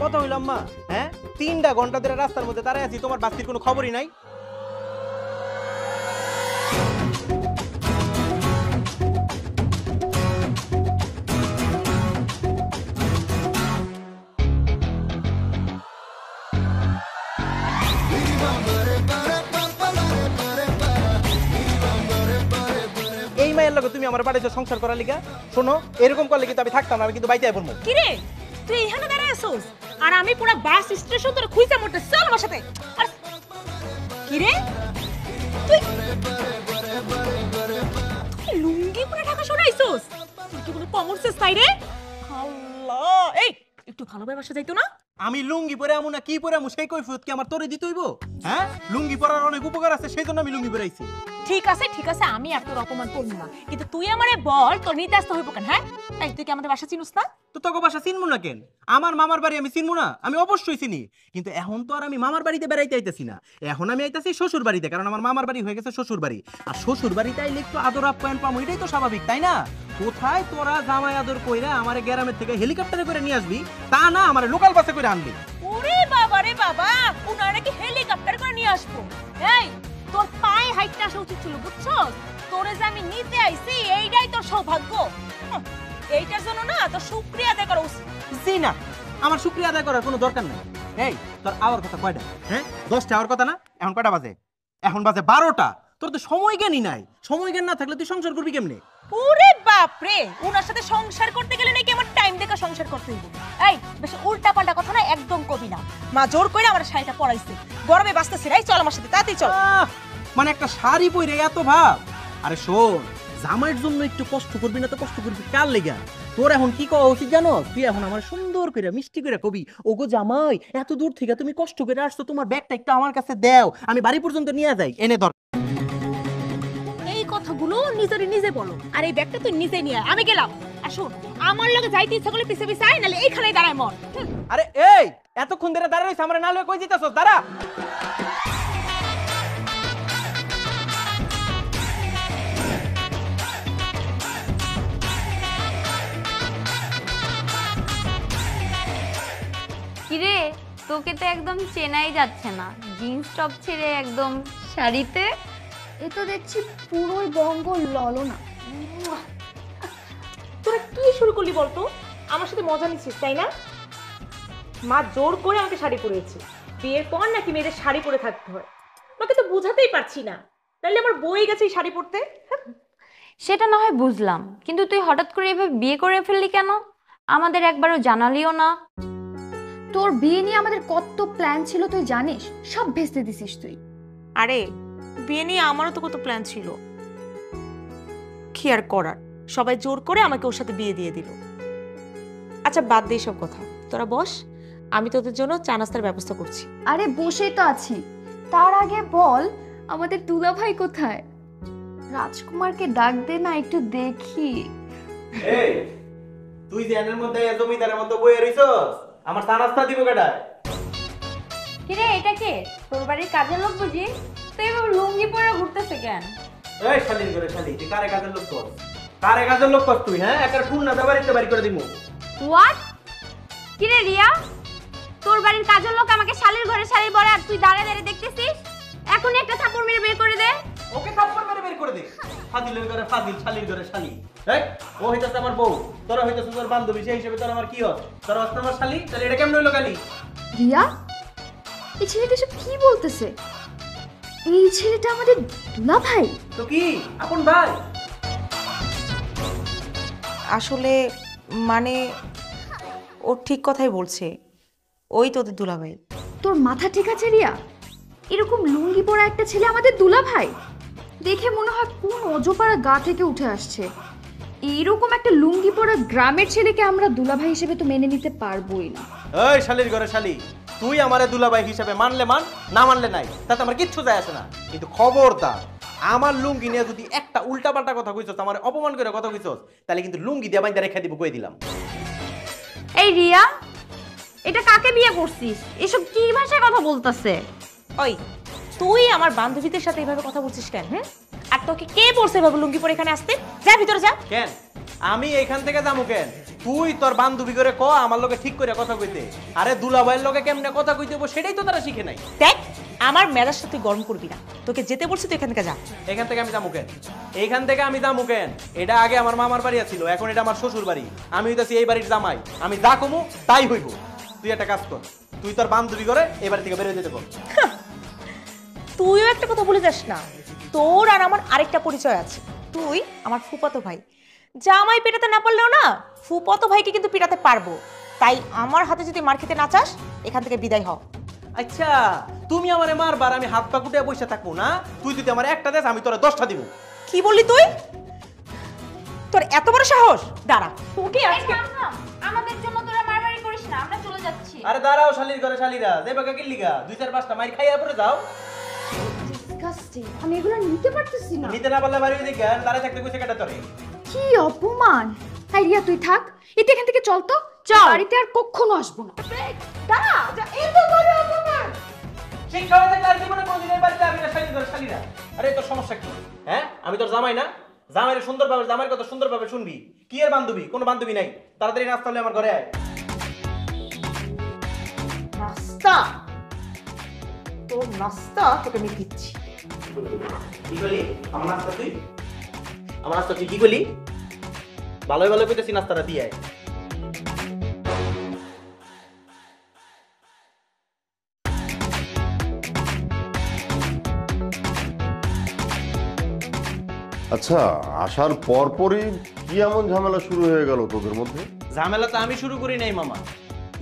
কথা হইলাম মা? হ্যাঁ, 3টা ঘন্টা ধরে রাস্তার মধ্যে দাঁড়ায় আছি, তোমার বাস্তির কোনো খবরই নাই। এই মায়ের লগে তুমি আমার বাড়িতে সংসার করার লিগা? শোনো, এরকম করলে কিন্তু আমি থাকতাম না, আমি কিন্তু বাইতে পড়বো। কি রে, তুই এখানে দাঁড়ায় আছিস আর আমি পুরো বাস স্টেশন ধরে খুঁজে মরতে, চল আমার সাথে। আর কি রে, তুই লুঙ্গি পরে ঢাকা সরাইছিস? তুই কি কোনো কমন সেন্স নাই রে? আল্লাহ, এই একটু ভালোভাবে বাসা যাইতো না? আমি লুঙ্গি পরে আমু না কি পরে আমু সেই কৈফিয়ত কি আমার তোরে দিতে হইব? হ্যাঁ, লুঙ্গি পরার অনেক উপকার আছে, সেইজন্য আমি লুঙ্গি পরাইছি। ঠিক আছে, আমি আর তোর অপমান করব না, কিন্তু তুই আমারে বল তোর নিতে আসতে হইব কেন? হ্যাঁ, তাই তুই কি আমাদের বাসা চিনিস না? তো তোকে বাসা চিনবো না কেন? আমার মামার বাড়ি আমি চিনবো না? আমি অবশ্যই চিনি, কিন্তু এখন তো আর আমি মামার বাড়িতে বেড়াইতে আইতেছি না, এখন আমি আইতাছি শ্বশুর বাড়িতে, কারণ আমার মামার বাড়ি হয়ে গেছে শ্বশুর বাড়ি। আর শ্বশুর বাড়িতে আইলে একটু আদর আপ্যায়ন পাবো, এটাই তো স্বাভাবিক, তাই না? কোথায় তোরা জামাই আদর কইরা আমারে গ্রামের থেকে হেলিকপ্টারে করে নিয়ে আসবি, তা না আমারে লোকাল বাসে করে আনবি। ওরে বাবা রে বাবা, উনারা নাকি হেলিকপ্টার করে নিয়ে আসবো? এই তোর পায়ে হাইটটা আসা উচিত ছিল, বুঝছস? তোরে যে আমি নিতে আইছি এইটাই তোর সৌভাগ্য। এইটার জন্য না তোর শুকরিয়া আদায় করা উচিত। জি না, আমার শুকরিয়া আদায় করার কোনো দরকার নাই। এই তোর আওয়ার কথা কয়টা? হ্যাঁ, 10টা আওয়ার কথা না? এখন কয়টা বাজে? এখন বাজে 12টা। তোর তো সময় জ্ঞানই নাই। সময় জ্ঞান না থাকলে তুই সংসার করবি কেমনে? ওরে বাপ রে, ওনার সাথে সংসার করতে গেলে নাকি আমার টাইম দেখে সংসার করতে হইব। এই বেশি উল্টা পাল্টা কথা না একদম কবি না। মা জোর করে আমার শাড়িটা পরাইছে, গরমে বাঁচতেছি। এই চল আমার সাথে, তাড়াতাড়ি চল। মানে একটা শাড়ি পরে এত ভাব? আরে শোন, জামাইয়ের জন্য একটু কষ্ট করবি না তো কষ্ট করবি কার লেগা? তোর এখন কি কওয়া উচিত জানো? তুই এখন আমার সুন্দর করে মিষ্টি করে কবি, ওগো জামাই এত দূর থেকে তুমি কষ্ট করে আসছো, তোমার ব্যাগটা একটু আমার কাছে দাও, আমি বাড়ি পর্যন্ত নিয়ে যাই, এনে ধর। এই কথাগুলো নিজে বলো, আর এই ব্যাগটা তুই নিজে নিয়ে আয়। আমি গেলাম। আর শোন, আমার লগে যাইতে ইচ্ছা করলে পিছে পিছে আয়, নালে এইখানেই দাঁড়ায় মর। আরে এই এতক্ষণ ধরে দাঁড়ায় রইছ, আমরা না লয়ে কই যাইতাছস? দাঁড়া। কিরে, তোকে তো একদম চেনাই যাচ্ছে না, জিন্স টপ ছেড়ে একদম শাড়িতে। এ তো দেখছি পুরোই বঙ্গ ললনা। তোরা কি শুরু করলি বলতো? আমার সাথে মজা নিচ্ছিস তাই না? মা জোর করে আমাকে শাড়ি পরিয়েছে। বিয়ের পর নাকি মেয়েদের শাড়ি পরে থাকতে হয়, তোকে তো বুঝাতেই পারছি না। তাহলে আমার বই গেছে এই শাড়ি পরতে। সেটা না হয় বুঝলাম, কিন্তু তুই হঠাৎ করে এভাবে বিয়ে করে ফেললি কেন? আমাদের একবারও জানালিও না। তোর বিয়ে নিয়ে আমাদের কত প্ল্যান ছিল তুই জানিস? সব ভেস্তে দিছিস তুই। আরে বিয়ে নিয়ে আমারও তো কত প্ল্যান ছিল, কি আর করার, সবাই জোর করে আমাকে ওর সাথে বিয়ে দিয়ে দিল। আচ্ছা বাদ দে সব কথা, তোরা বস, আমি তোদের জন্য চা নাস্তার ব্যবস্থা করছি। আরে বসেই তো আছি, তার আগে বল আমাদের দুলা ভাই কোথায়? রাজকুমারকে ডাক দে না, একটু দেখি। এই তুই যে এর মধ্যে জমিদারের মতো বইয়ে রইছস, আমার চা নাস্তা দিব কেডা? কিরে, এটা কে? তোর বাড়ির কাজের লোক বুঝি? তুই এভাবে লুঙ্গি পরে ঘুরতেছে কেন? এই শালীন করে শালী, তুই কারে কাজের লোক কর? কারে কাজের লোক কর তুই? হ্যাঁ, একার ফোন না বাড়িতে বাড়ি করে দিমু। হোয়াট? কিরে রিয়া, তোর বাড়ির কাজের লোক আমাকে শালির ঘরে শালি বলে, আর তুই দাঁড়িয়ে দাঁড়িয়ে দেখতেছিস? এখনই একটা থাপ্পড় মেরে বের করে দে। ওকে থাপ্পড় মেরে বের করে দে। ফাজিলের ঘরে ফাজিল, শালির ঘরে শালি। এই ও হইতাছে আমার বউ, তোরা হইতাছে তোর বান্ধবী, সেই হিসেবে তোর আমার কি হয়? তোর হচ্ছে আমার শালি, তাহলে এটা কেমন হইলো গালি? রিয়া, এই ছেলেটা সব কি বলতেছে? এই ছেলেটা আমাদের দুলা ভাই? তো কি আপন ভাই? আসলে মানে ও ঠিক কথাই বলছে, ওই তোদের দুলাভাই। তোর মাথা ঠিক আছে রিয়া? এরকম লুঙ্গি পরা একটা ছেলে আমাদের দুলা ভাই? দেখে মনে হয় কোন অজপাড়া গা থেকে উঠে আসছে। এইরকম একটা লুঙ্গি পরা গ্রামের ছেলেকে আমরা দুলাভাই হিসেবে তো মেনে নিতে পারবোই না। এই শালির ঘরে শালি, তুই আমারে দুলাভাই হিসেবে মানলে মান, না মানলে নাই, তাতে আমার কিচ্ছু যায় আসে না। কিন্তু খবরদার আমার লুঙ্গি নিয়ে যদি একটা উল্টাপাল্টা কথা কইছস, আমার অপমান করে কথা কইছস, তাহলে কিন্তু লুঙ্গি দিয়ে বাইন্দা রেখে দিব, কই দিলাম। এই রিয়া, এটা কাকে বিয়ে করছিস? এসব কি ভাষায় কথা বলতাছে? ওই তুই আমার বান্ধবীদের সাথে এভাবে কথা বলছিস কেন? আর তোকে কে বলছে এভাবে লুঙ্গি পরে এখানে আসতে? যা ভিতরে যা। কেন আমি এইখান থেকে যাবো কেন? তুই তোর বান্ধবী করে ক আমার লগে ঠিক করে কথা কইতে। আরে দুলাভাইয়ের লগে কেমনে কথা কইতে হইব সেটাই তো তারা শিখে নাই। দেখ আমার মেজাজটা তুই গরম করবি না, তোকে যেতে বলছি তুই এখান থেকে যা। এখান থেকে আমি যাবো কেন? এইখান থেকে আমি যাবো কেন? এটা আগে আমার মামার বাড়ি ছিল, এখন এটা আমার শ্বশুর বাড়ি। আমি হইতাছি এই বাড়ির জামাই, আমি যা কমু তাই হইব। তুই একটা কাজ কর, তুই তোর বান্ধবী করে এই বাড়ি থেকে বেরিয়ে যেতে বল। তুইও একটা কথা বলে যাস না, তোর আর আমার আরেকটা পরিচয় আছে। তুই আমার ফুফাতো ভাই, জামাই পেটাতে না পারলেও না ফুফাতো ভাইকে কিন্তু পিটাতে পারবো। তাই আমার হাতে যদি মার খেতে না চাস এখান থেকে বিদায় হ। আচ্ছা তুমি আমারে মারবার, আমি হাত পা কুটে বসে থাকবো না? তুই যদি আমার একটা দেস আমি তোরা 10টা দিব। কি বললি তুই? তোর এত বড় সাহস? দাঁড়া তোকে আজকে। আমাদের জন্য তোরা মারামারি করিস না, আমরা চলে যাচ্ছি। আরে দাঁড়াও শালির ঘরে শালিরা, দেবাকে কি লিগা 2-4-5টা মাইর খাইয়া পরে যাও। ডিসকাস্টিং, আমি এগুলো নিতে পারতেছি না। নিতে না পারলে বাড়ি দিকে দাঁড়ায় থাকতে কইছে কেটে তোরে। কি অপমান! হাই রিয়া তুই থাক, এতে এখান থেকে চল তো, চল। বাড়িতে আর কখনো আসবো না। দাঁড়া, এত বড় অপমান! শিক্ষা হয়ে থাকলে আর জীবনে কোনদিন এই বাড়িতে আমি না শালির ঘরে শালিরা। আরে তোর সমস্যা কি? হ্যাঁ আমি তোর জামাই না? জামাইরে সুন্দরভাবে, জামাইয়ের কথা সুন্দরভাবে শুনবি। কি এর বান্ধবী? কোনো বান্ধবী নাই। তাড়াতাড়ি নাস্তা হলে আমার ঘরে আয়। নাস্তা? তোর নাস্তা তোকে আমি দিচ্ছি। কি বলি? আমার নাস্তা তুই? আমার নাস্তা তুই কি বলি? ভালোই ভালো কইতেছি নাস্তাটা দিয়ে আয়। আচ্ছা, আসার পরপরই কি এমন ঝামেলা শুরু হয়ে গেল তোদের মধ্যে? ঝামেলা তো আমি শুরু করি নাই মামা,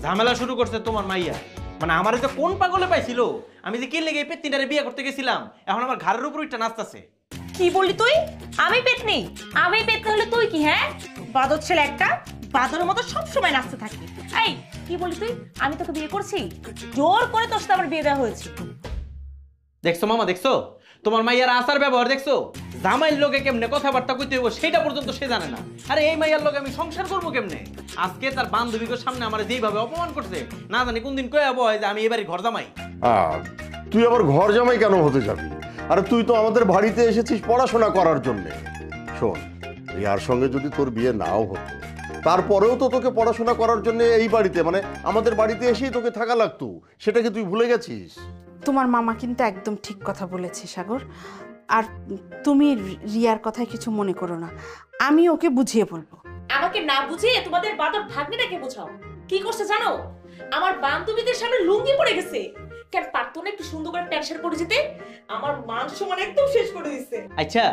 ঝামেলা শুরু করছে তোমার মাইয়া। মানে আমারে তো কোন পাগলে পাইছিল, আমি যে কি লেগে এই পেতনিটারে বিয়ে করতে গেছিলাম, এখন আমার ঘাড়ের উপর একটা নাচতাছে। কি বললি তুই? আমি পেতনি? আমি পেতনি হলে তুই কি? হ্যাঁ বাদর ছেলে একটা, বাদরের মতো সবসময় নাচতে থাকি। এই কি বলি তুই? আমি তোকে বিয়ে করছি? জোর করে তোর সাথে আমার বিয়ে দেওয়া হয়েছে। দেখছো মামা, দেখছো তোমার মাইয়ার আচার ব্যবহার দেখছো? জামাইয়ের লোকে কেমনে কথাবার্তা কইতে হইব সেটা পর্যন্ত সে জানে না। আরে এই মাইয়ার লোকে আমি সংসার করবো কেমনে? আজকে তার বান্ধবীর সামনে আমার যেইভাবে অপমান করছে, না জানি কোন দিন কয়ে বয় যে আমি এবারে ঘর জামাই। তুই আবার ঘর জামাই কেন হতে যাবি? আরে তুই তো আমাদের বাড়িতে এসেছিস পড়াশোনা করার জন্য। শোন, রিয়ার সঙ্গে যদি তোর বিয়ে নাও হতো, তারপরেও তো তোকে পড়াশোনা করার জন্য এই বাড়িতে, মানে আমাদের বাড়িতে এসেই তোকে থাকা লাগতো। সেটা কি তুই ভুলে গেছিস? তোমার মামা কিন্তু একদম ঠিক কথা বলেছে সাগর। আর তুমি রিয়ার কথায় কিছু মনে করো না, আমি ওকে বুঝিয়ে বলবো। আমাকে না বুঝিয়ে তোমাদের বাদর ভাগ্নিটাকে বোঝাও। কি করছে জানো? আমার বান্ধবীদের সামনে লুঙ্গি পড়ে গেছে। কেন পারতো না একটু সুন্দর করে প্যান্ট শার্ট পরে যেতে? আমার মান সম্মান একদম শেষ করে দিয়েছে। আচ্ছা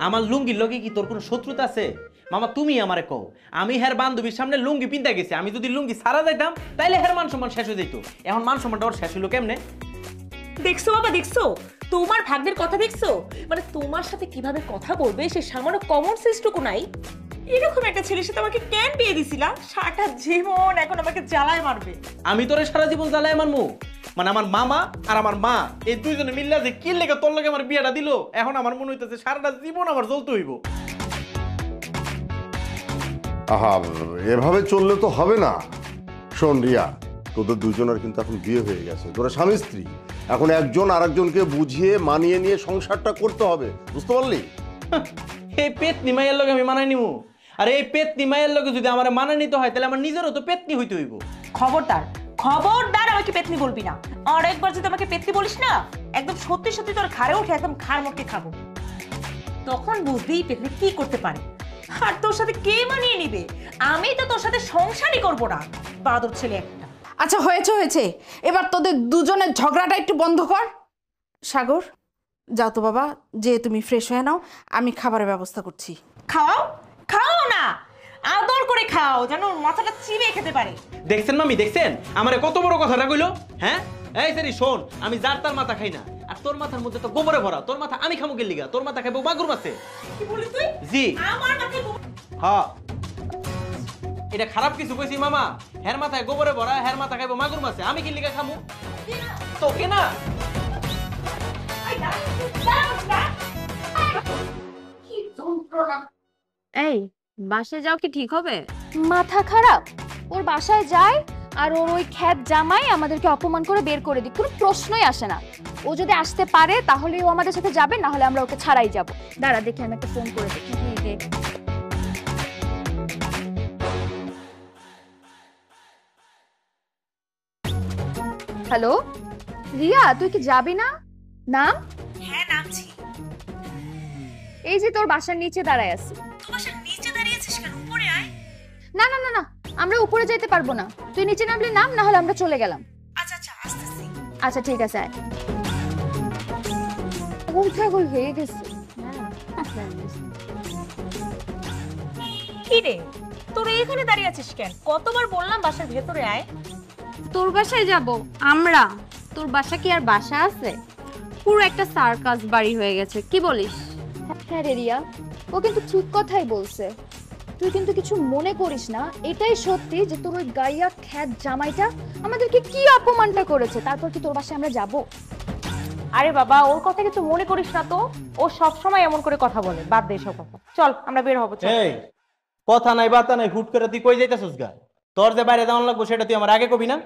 আমার লুঙ্গির লগে কি তোর কোনো শত্রুতা আছে? মামা তুমি আমারে কও, আমি হের বান্ধবীর সামনে লুঙ্গি পিনতে গেছি, আমি যদি লুঙ্গি সারা যাইতাম তাইলে হের মান সম্মান শেষ হয়ে যেত। এখন মান সম্মানটা ওর শেষ হইলো কেমনে? দেখছো বাবা, দেখছো তোমার ভাগ্নের কথা দেখছো? মানে তোমার সাথে কিভাবে কথা বলবে সে সামান্য কমন সেন্সটুকু নাই। এরকম একটা ছেলের সাথে আমাকে কেন বিয়ে দিছিলা? সারাটা জীবন এখন আমাকে জ্বালায় মারবে। আমি তোরে সারা জীবন জ্বালায় মারমু? মানে আমার মামা আর আমার মা এই দুইজনে মিল্লা যে কি লেগে তোর লগে আমার বিয়েটা দিল, এখন আমার মনে হইতেছে সারাটা জীবন আমার জ্বলতে হইব। আহা, এভাবে চললে তো হবে না। শোন রিয়া, তোদের দুজনের কিন্তু এখন বিয়ে হয়ে গেছে, তোরা স্বামী স্ত্রী। এখন একজন আরেকজনকে বুঝিয়ে মানিয়ে নিয়ে সংসারটা করতে হবে, বুঝতে পারলি? এই পেতনি মাইয়ের লগে আমি মানাই নিমু? আর এই পেতনি মাইয়ের লগে যদি আমার মানায় নিতে হয় তাহলে আমার নিজেরও তো পেতনি হইতে হইব। খবরদার, খবরদার আমাকে পেতনি বলবি না। আর একবার যদি আমাকে পেতনি বলিস না, একদম সত্যি সত্যি তোর ঘাড়ে উঠে একদম ঘাড় মোটকে খাবো। তখন বুঝবি পেতনি কি করতে পারে। আর তোর সাথে কে মানিয়ে নিবে? আমি তো তোর সাথে সংসারই করবো না, বাদর ছেলে একটা। আচ্ছা হয়েছে হয়েছে, এবার তোদের দুজনের ঝগড়াটা একটু বন্ধ কর। সাগর যাও তো বাবা, যে তুমি ফ্রেশ হয়ে নাও, আমি খাবারের ব্যবস্থা করছি। খাও খাও না, আদর করে খাও, যেন মাথাটা চিবিয়ে খেতে পারে। দেখছেন মামি, দেখছেন আমারে কত বড় কথাটা কইলো? হ্যাঁ এই সেরি শোন, আমি যার তার মাথা খাই না। আর তোর মাথার মধ্যে তো গোবরে ভরা, তোর মাথা আমি খামু গেল লিগা? তোর মাথা খাইবো মাগুর মাছে। কি বলি তুই? জি আমার মাথায় হ্যাঁ, এটা খারাপ কিছু কইছি মামা? হের মাথায় গোবরে ভরা, হের মাথা খাইবো মাগুর মাছে, আমি কি লিগা খামু? তোকে না। এই বাসায় যাও কি ঠিক হবে? মাথা খারাপ? ওর বাসায় যায় আর ওর ওই খ্যাত জামাই আমাদেরকে অপমান করে বের করে দিক, কোনো প্রশ্নই আসে না। ও যদি আসতে পারে তাহলে ও আমাদের সাথে যাবে, না হলে আমরা ওকে ছাড়াই যাব। দাঁড়া দেখি, আমি একটা ফোন করে দেখি। হ্যালো রিয়া, তুই কি যাবি না? নাম? হ্যাঁ নামছি। এই যে তোর বাসার নিচে দাঁড়ায় আছি। তুই বাসার নিচে দাঁড়িয়ে আছিস কেন? উপরে আয়। না না না না, আমরা উপরে যেতে পারবো না, তুই নিচে নামলে নাম, না হলে আমরা চলে গেলাম। আচ্ছা আচ্ছা আসতেছি। আচ্ছা ঠিক আছে, আয়। গোল ছাগল হয়ে গেছে। কি রে তোরা এখানে দাঁড়িয়ে আছিস কেন? কতবার বললাম বাসার ভেতরে আয়। তোর বাসায় যাব আমরা? তোর বাসা কি আর বাসা আছে? পুরো একটা সার্কাস বাড়ি হয়ে গেছে, কি বলিস? হ্যাঁ রে রিয়া, ও কিন্তু ঠিক কথাই বলছে। তুই কিন্তু কিছু মনে করিস না, এটাই সত্যি যে তোর ওই গাইয়া খ্যাত জামাইটা আমাদেরকে কি অপমানটা করেছে, তারপর কি তোর বাসায় আমরা যাব? আরে বাবা ওর কথা কিছু মনে করিস না তো, ও সব সময় এমন করে কথা বলে। বাদ দে সব কথা, চল আমরা বের হবো। চল। এই কথা নাই বাতা নাই, হুট করে তুই কই যাইতাছস গা? তোর যে বাইরে যাওয়ার লাগবো সেটা তুই আমার আগে কবি না?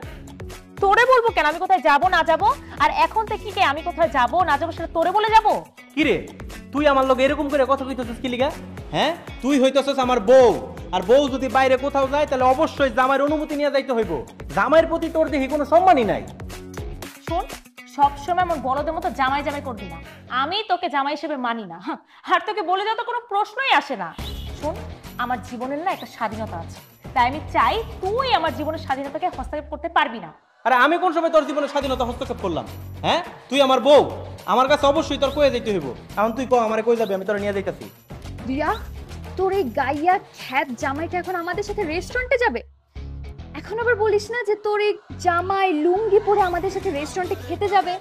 তোরে বলবো কেন আমি কোথায় যাব না যাব? আর এখন থেকে কি আমি কোথায় যাব না যাব সেটা তোরে বলে যাব? কি রে তুই আমার লগে এরকম করে কথা কইতেছস কি লিগা? হ্যাঁ তুই হইতেছস আমার বউ, আর বউ যদি বাইরে কোথাও যায় তাহলে অবশ্যই জামাইয়ের অনুমতি নিয়ে যাইতে হইব। জামাইয়ের প্রতি তোর দেখি কোনো সম্মানই নাই। শোন, সবসময় এমন বড়দের মতো জামাই জামাই করবি না। আমি তোকে জামাই হিসেবে মানি না, আর তোকে বলে যাওয়া তো কোনো প্রশ্নই আসে না। শোন, আমার জীবনের না একটা স্বাধীনতা আছে, তাই আমি চাই তুই আমার জীবনের স্বাধীনতাকে হস্তক্ষেপ করতে পারবি না। আরে আমি কোন সময় তোর জীবনের স্বাধীনতা হস্তক্ষেপ করলাম? হ্যাঁ তুই আমার বউ, আমার কাছে অবশ্যই তোর কয়ে যাইতে হইব। এখন তুই কো আমারে কই যাবি, আমি তোর নিয়ে যাইতাছি। রিয়া, তোর এই গাইয়া খ্যাত জামাইটা এখন আমাদের সাথে রেস্টুরেন্টে যাবে? এখন আবার বলিস না যে তোর এই জামাই লুঙ্গি পরে আমাদের সাথে রেস্টুরেন্টে খেতে যাবে।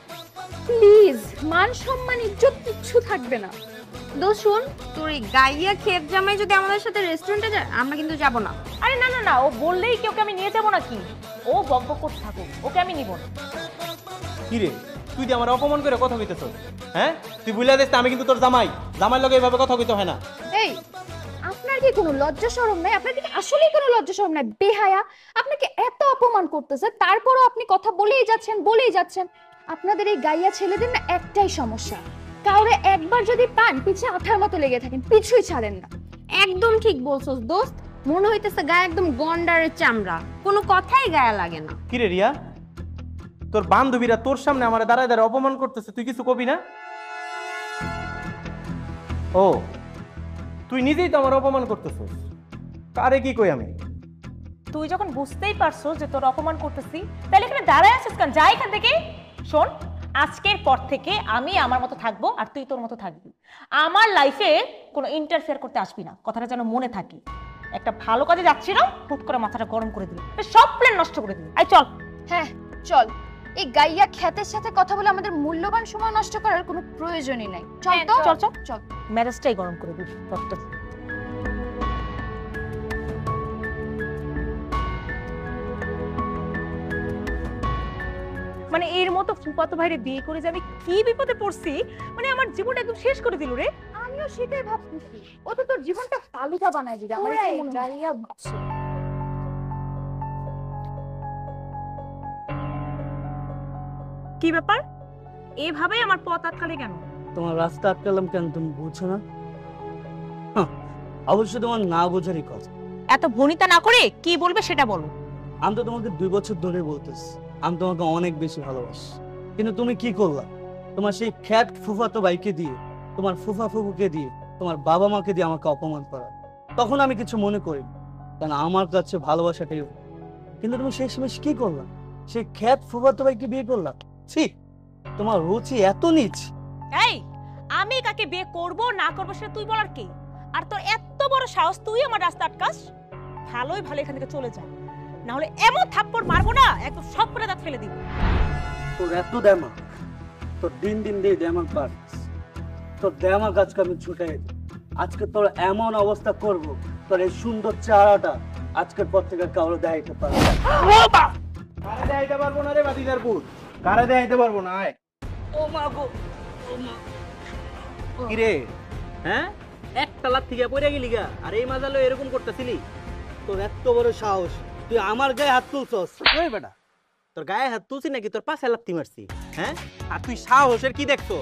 প্লিজ, মান সম্মান ইজ্জত কিচ্ছু থাকবে না। দোস্ত শুন, তোর এই গাইয়া খেত জামাই যদি আমাদের সাথে রেস্টুরেন্টে যায়, আমরা কিন্তু যাব না। আরে না না না, ও বললেই কি ওকে আমি নিয়ে যাবো নাকি? ও বকবক করতে থাকুক, ওকে আমি নিব না। কি রে তুই যে আমার অপমান করে কথা কইতেছস? হ্যাঁ তুই বুঝলা দিস আমি কিন্তু তোর জামাই, জামাইয়ের লগে এইভাবে কথা কইতে হয় না। এই, আপনার কি কোনো লজ্জা শরম নাই? আপনার কি আসলেই কোনো লজ্জা শরম নাই? বেহায়া, আপনাকে এত অপমান করতেছে, তারপরও আপনি কথা বলেই যাচ্ছেন। আপনাদের এই গাইয়া ছেলেদের না একটাই সমস্যা, কাউরে একবার যদি পান পিছে আঠার মতো লেগে থাকেন, পিছুই ছাড়েন না। একদম ঠিক বলছস দোস্ত, মনে হইতেছে গায়ে একদম গন্ডারের চামড়া, কোনো কথাই গায়ে লাগে না। কি রে রিয়া, তোর বান্ধবীরা তোর সামনে আমার দাঁড়ায় দাঁড়ায় অপমান করতেছে, তুই কিছু কবি না? ও তুই নিজেই তো আমার অপমান করতেছিস, কারে কি কই আমি? তুই যখন বুঝতেই পারছো যে তোর অপমান করতেছি, তাহলে এখানে দাঁড়ায় আছিস কেন? যা এখান থেকে। শোন, আজকের পর থেকে আমি আমার মতো থাকবো আর তুই তোর মতো থাকবি। আমার লাইফে কোনো ইন্টারফেয়ার করতে আসবি না, কথাটা যেন মনে থাকে। একটা ভালো কাজে যাচ্ছি না, হুট করে মাথাটা গরম করে দিবি, সব প্ল্যান নষ্ট করে দিবি। আই চল। হ্যাঁ চল, এই গাইয়া খ্যাতের সাথে কথা বলে আমাদের মূল্যবান সময় নষ্ট করার কোনো প্রয়োজনই নাই। চল তো, চল চল চল। মেজাজটাই গরম করে দিবি। মানে এর মতো ফুপাতো ভাইরে বিয়ে করে যে আমি কি বিপদে পড়ছি, মানে আমার জীবনটা একদম শেষ করে দিল রে। আমিও সেটাই ভাবতেছি, ও তো তোর জীবনটা ফালুদা বানায় দিবে। আমার এটাই মনে হয়। গাইয়া বুঝছে। কি ব্যাপার, এভাবেই আমার পথ আটকালে কেন? তোমার রাস্তা আটকালাম কেন তুমি বুঝছো না? অবশ্যই তোমার না বোঝারই কথা। এত ভনিতা না করে কি বলবে সেটা বলো। আমি তো তোমাকে 2 বছর ধরে বলতেছি আমি তোমাকে অনেক বেশি ভালোবাসি, কিন্তু তুমি কি করলা? তোমার সেই খ্যাত ফুফাতো ভাইকে দিয়ে, তোমার ফুফা ফুফুকে দিয়ে, তোমার বাবা মাকে দিয়ে আমাকে অপমান করা। তখন আমি কিছু মনে করি, কারণ আমার কাছে ভালোবাসাটাই। কিন্তু তুমি শেষমেশ কি করলা? সেই খ্যাত ফুফাতো ভাইকে বিয়ে করলা। ছি, তোমার রুচি এত নিচ। এই, আমি কাকে বিয়ে করব না করব সেটা তুই বলার কে? আর তোর এত বড় সাহস, তুই আমার রাস্তা আটকাস? ভালোই ভালো এখান থেকে চলে যা, না হলে এমন থাপ্পড় মারবো না একদম সব করে দাঁত ফেলে দিব। তোর এত দেমাক, তোর দিন দিন দিয়ে দেমাক বাড়ছে। তোর দেমাক আজকে আমি ছুটাই দিই। আজকে তোর এমন অবস্থা করব, তোর এই সুন্দর চেহারাটা আজকের পর থেকে কাউরে দেখাইতে পারবে না। কারে দেখাইতে পারবো না রে বাদিদারপুর, কারে দেখাইতে পারবো না। আয়। ও মা গো, ও মা। কি রে, হ্যাঁ একটা লাথি থেকে পড়ে গেলি গা, আর এই মাজালো এরকম করতেছিলি? তোর এত বড় সাহস, তুই আমার গায়ে হাত তুলছস? ওই বেটা, তোর গায়ে হাত তুলছি নাকি তোর পাশে লাথি মারছি? হ্যাঁ, আর তুই সাহসের কি দেখছো?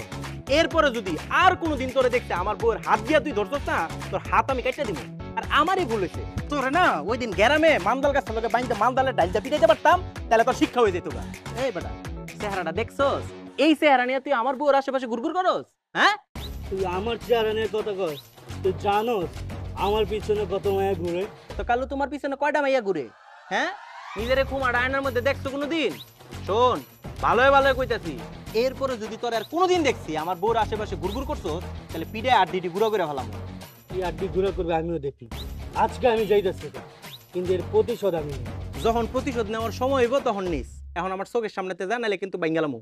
এরপরে যদি আর কোনোদিন তোরে দেখতে আমার বউয়ের হাত দিয়া তুই ধরছস না, তোর হাত আমি কাটতে দিব। আর আমারই ভুল হয়েছে, তোরে না ওই দিন গ্রামে মান্দাল গাছ লোকে বাইন্দা মান্দালের ডালটা পিটাইতে পারতাম, তাহলে তোর শিক্ষা হয়ে যেত গা। এই বেটা, চেহারাটা দেখছস? এই চেহারা নিয়ে তুই আমার বউর আশেপাশে ঘুরঘুর করস? হ্যাঁ? তুই আমার চেহারা নিয়ে কথা কস? তুই জানোস আমার পিছনে কত মায়া ঘুরে? তো কালু তোমার পিছনে কয়টা মাইয়া ঘুরে? হ্যাঁ? নিজেরে খুমাটা আয়নার মধ্যে দেখছো কোনোদিন? শোন, ভালোই ভালোই কইতাছি, এরপরে যদি তোর আর কোনোদিন দেখছি আমার বউর আশেপাশে ঘুরঘুর করছস, তাহলে পিঠে আড্ডি ঘুরা করে ফেলাম। তুই আড্ডি ঘুরে করবে আমিও দেখি। আজকে আমি যাইতেছি, কিন্তু এর প্রতিশোধ আমি নেব। যখন প্রতিশোধ নেওয়ার সময় হইব তখন নিস। এখন আমার চোখের সামনেতে যা, নাহলে কিন্তু বাইঙ্গালামু।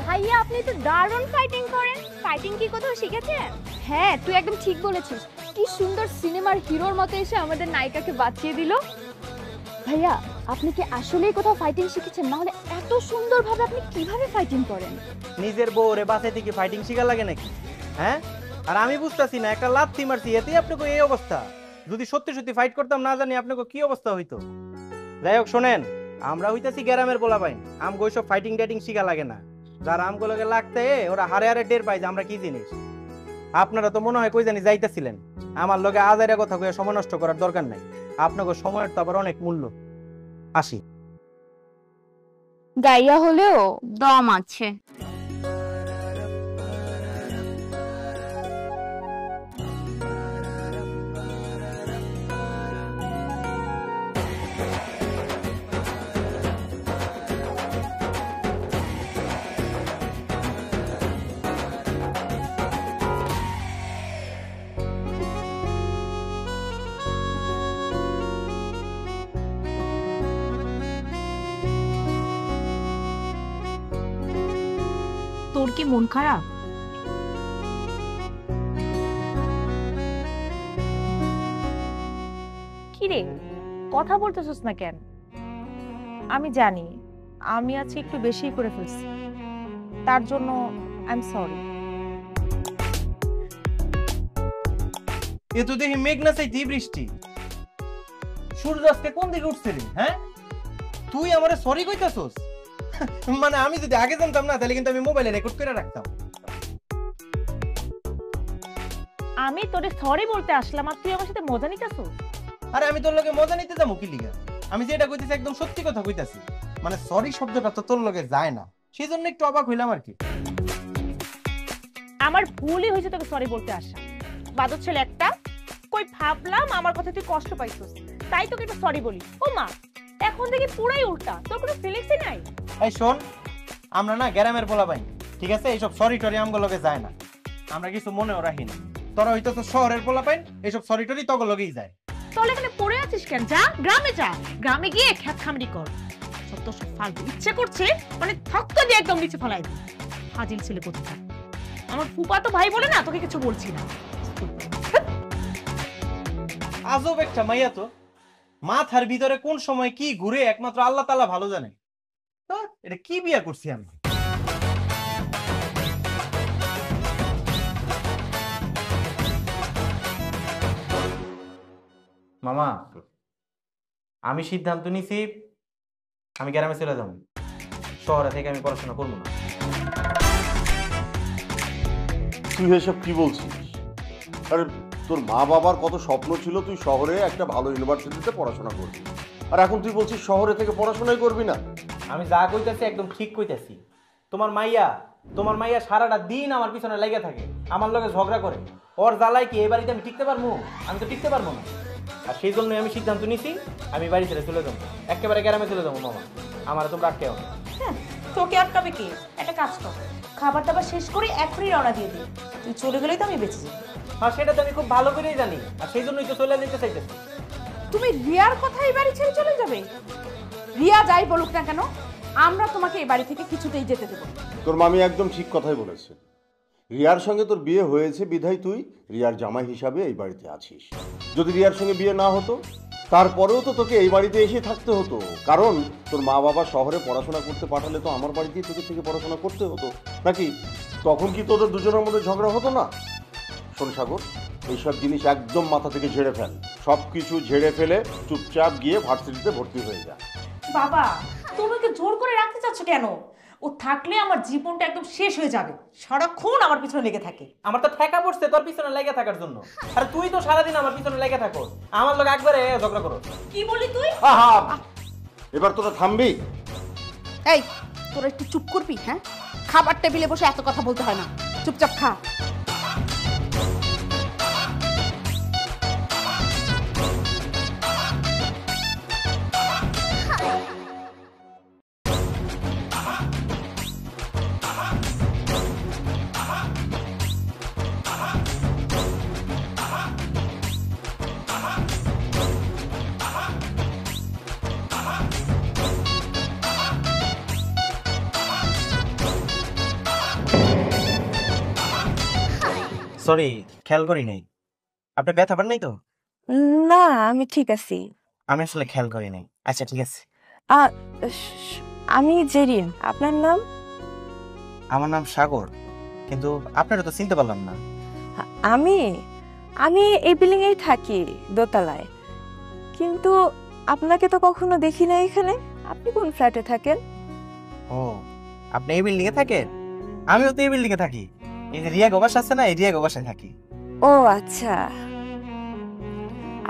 ভাইয়া আপনি তো দারুণ ফাইটিং করেন। ফাইটিং কি কোথাও শিখেছেন? হ্যাঁ, তুই একদম ঠিক বলেছিস। কি সুন্দর সিনেমার হিরোর মতো এসে আমাদের নায়িকাকে বাঁচিয়ে দিল। ভাইয়া আপনি কি আসলেই কোথাও ফাইটিং শিখেছেন? না হলে এত সুন্দরভাবে আপনি কিভাবে ফাইটিং করেন? নিজের বউরে বাসায় থেকে ফাইটিং শিখা লাগে নাকি? হ্যাঁ? আর আমি বুঝতাছি না, একটা লাথি মারছি এতেই আপনাকে এই অবস্থা। যদি সত্যি সত্যি ফাইট করতাম না জানি আপনাকে কি অবস্থা হইতো। যাই হোক শোনেন, আমরা হইতাছি গ্রামের পোলাপাইন, আমগো ওইসব ফাইটিং টাইটিং শিখা লাগে না। যারা আমগুলোকে লাগতে ওরা হারে হারে টের পায় যে আমরা কি জিনিস। আপনারা তো মনে হয় কই জানি যাইতেছিলেন, আমার লগে আজাইরা কথা কইয়া সময় নষ্ট করার দরকার নাই। আপনাকে সময়ের তো আবার অনেক মূল্য। আসি। গাইয়া হলেও দম আছে। তোর কি মন খারাপ? কি রে, কথা বলতেছিস না কেন? আমি জানি আমি আজকে একটু বেশি করে ফেলছি, তার জন্য আই এম সরি। এ তো দেখি মেঘ না চাইতে বৃষ্টি। সূর্য আজকে কোন দিকে উঠছে রে? হ্যাঁ, তুই আমারে সরি কইতাছস? মানে আমি যদি আগে জানতাম না তাহলে কিন্তু আমি মোবাইলে রেকর্ড করে রাখতাম। আমি তোরে সরি বলতে আসলাম আর তুই আমার সাথে মজা নিতেছস? আরে আমি তোর লগে মজা নিতে যাবো কি লিগা? আমি যেটা কইতেছি একদম সত্যি কথা কইতাছি। মানে সরি শব্দটা তো তোর লগে যায় না, সেজন্য একটু অবাক হইলাম আর কি। আমার ভুলই হয়েছে তোকে সরি বলতে আসা। বাদর ছেলে একটা, কই ভাবলাম আমার কথা তুই কষ্ট পাইছস, তাই তোকে একটু সরি বলি। ও মা, এখন দেখি পুরাই উল্টা, তোর কোনো ফিলিংসই নাই। এই শোন, আমরা না গ্রামের পোলাপাই, ঠিক আছে? এইসব সরি টরি আমগো লগে যায় না, আমরা কিছু মনেও রাখি না। তোরা হইতেছ শহরের পোলাপাইন, এইসব সরি টরি তগো লগেই যায়। তাহলে এখানে পড়ে আছিস কেন? যা গ্রামে যা, গ্রামে গিয়ে খ্যাত খামড়ি কর। সব ফালতু ইচ্ছে করছে, মানে থাকতে দিয়ে একদম নিচে ফেলাই দিই। ফাজিল ছেলে কোথায়। আমার ফুপাতো ভাই বলে না তোকে কিছু বলছি না। আজব একটা মাইয়া তো, মাথার ভিতরে কোন সময় কি ঘুরে একমাত্র আল্লাহ তাআলা ভালো জানে। তো এটা কি বিয়া করছি আমি? মামা, আমি সিদ্ধান্ত নিছি আমি গ্রামে চলে যাব। শহরে থেকে আমি পড়াশোনা করবো না। তুই এসব কি বলছিস? আরে তোর মা বাবার কত স্বপ্ন ছিল তুই শহরে একটা ভালো ইউনিভার্সিটিতে পড়াশোনা করবি, আর এখন তুই বলছিস শহরে থেকে পড়াশোনাই করবি না? আমি যা কইতাছি একদম ঠিক কইতাছি। তোমার মাইয়া সারাটা দিন আমার পিছনে লেগে থাকে, আমার লগে ঝগড়া করে। ওর জ্বালায় কি এই বাড়িতে আমি টিকতে পারবো? আমি তো টিকতে পারবো না। আর সেই জন্যই আমি সিদ্ধান্ত নিছি আমি বাড়ি ছেড়ে চলে যাবো, একেবারে গ্রামে চলে যাবো। মামা, আমার তোমরা আটকেও না। হ্যাঁ, তোকে আটকাবে কি? একটা কাজ কর, খাবার দাবার শেষ করে এখনই রওনা দিয়ে দিই। তুই চলে গেলেই তো আমি বেঁচে যাবো। হ্যাঁ, সেটা তো আমি খুব ভালো করেই জানি, আর সেই জন্যই তো চলে যেতে চাইতেছি। তুমি রিয়ার কথা এই বাড়ি ছেড়ে চলে যাবে? রিয়া যাই বলুক না কেন, আমরা তোমাকে এই বাড়ি থেকে কিছুতেই যেতে দেবো না। তোর মামি একদম ঠিক কথাই বলেছে। রিয়ার সঙ্গে তোর বিয়ে হয়েছে বিধায় তুই রিয়ার জামাই হিসাবে এই বাড়িতে আছিস। যদি রিয়ার সঙ্গে বিয়ে না হতো তারপরেও তো তোকে এই বাড়িতে এসে থাকতে হতো, কারণ তোর মা বাবা শহরে পড়াশোনা করতে পাঠালে তো আমার বাড়িতেই তোকে থেকে পড়াশোনা করতে হতো নাকি? তখন কি তোদের দুজনের মধ্যে ঝগড়া হতো না? শোন সাগর, এইসব জিনিস একদম মাথা থেকে ঝেড়ে ফেল। সব কিছু ঝেড়ে ফেলে চুপচাপ গিয়ে ভার্সিটিতে ভর্তি হয়ে যা। বাবা, তুমি ওকে জোর করে রাখতে চাচ্ছ কেন? ও থাকলে আমার জীবনটা একদম শেষ হয়ে যাবে, সারাক্ষণ আমার পিছনে লেগে থাকে। আমার তো ঠেকা পড়ছে তোর পিছনে লেগে থাকার জন্য, আর তুই তো সারাদিন আমার পিছনে লেগে থাকো, আমার লোক একবারে ঝগড়া করো। কি বলি তুই? আহা, এবার তোরা থামবি? এই তোরা একটু চুপ করবি? হ্যাঁ, খাবার টেবিলে বসে এত কথা বলতে হয় না, চুপচাপ খা। সরি, খেয়াল করি নাই। আপনি ব্যথা পান নাই তো? না, আমি ঠিক আছি। আমি আসলে খেয়াল করি নাই। আচ্ছা ঠিক আছে। আমি জেরিন। আপনার নাম? আমার নাম সাগর, কিন্তু আপনারা তো চিনতে পারলাম না। আমি আমি এই বিল্ডিং এই থাকি, দোতলায়। কিন্তু আপনাকে তো কখনো দেখি না এখানে। আপনি কোন ফ্ল্যাটে থাকেন? ও, আপনি এই বিল্ডিং এ থাকেন? আমিও তো এই বিল্ডিং এ থাকি। এই যে রিয়া গোবাস আছে না, এই রিয়া গোবাসে থাকি। ও আচ্ছা,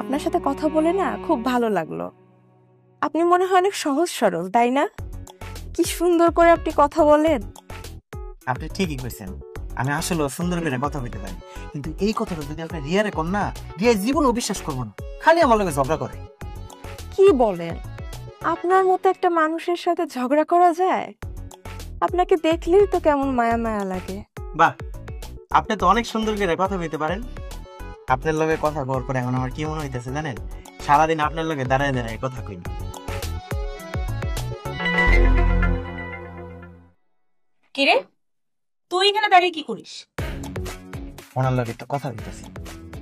আপনার সাথে কথা বলে না খুব ভালো লাগলো। আপনি মনে হয় অনেক সহজ সরল, তাই না? কি সুন্দর করে আপনি কথা বলেন। আপনি ঠিকই কইছেন, আমি আসলে সুন্দর করে কথা বলতে পারি, কিন্তু এই কথাটা যদি আপনি রিয়ারে কন না, রিয়া জীবনও বিশ্বাস করবো না, খালি আমার লগে ঝগড়া করে। কি বলেন? আপনার মতো একটা মানুষের সাথে ঝগড়া করা যায়? আপনাকে দেখলেই তো কেমন মায়া মায়া লাগে। বাহ, আপনি তো অনেক সুন্দর করে কথা বলতে পারেন। আপনার লগে কথা বলার পরে এখন আমার কি মনে হইতেছে জানেন? সারাদিন আপনার লগে দাঁড়ায় দাঁড়ায় কথা কই। কিরে, তুই এখানে দাঁড়িয়ে কি করিস? ওনার লগে তো কথা বলতেছি,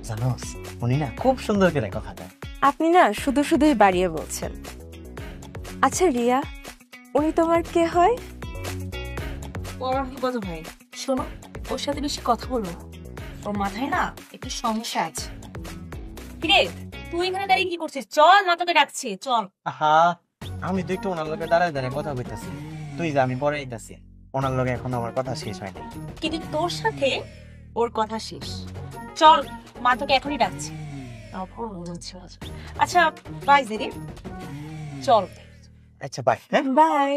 জানোস উনি না খুব সুন্দর করে কথা কয়। আপনি না শুধু শুধুই বাড়িয়ে বলছেন। আচ্ছা রিয়া, উনি তোমার কে হয়? কত ভাই, শোনো, ওর সাথে বেশি কথা বলবো না, ওর মাথায় না একটু সমস্যা আছে। কিরে, তুই এখানে দাঁড়িয়ে কি করছিস? চল, মা তোকে ডাকছি, চল। আহা, আমি তো একটু ওনার লগে দাঁড়ায় দাঁড়ায় কথা বলতেছি, তুই যা, আমি পরে আইতাছি। ওনার লগে এখন আমার কথা শেষ হয় নাই। কিন্তু তোর সাথে ওর কথা শেষ। চল, মা তোকে এখনই ডাকছি। আচ্ছা বাই জেরি, চল। আচ্ছা বাই। হ্যাঁ বাই।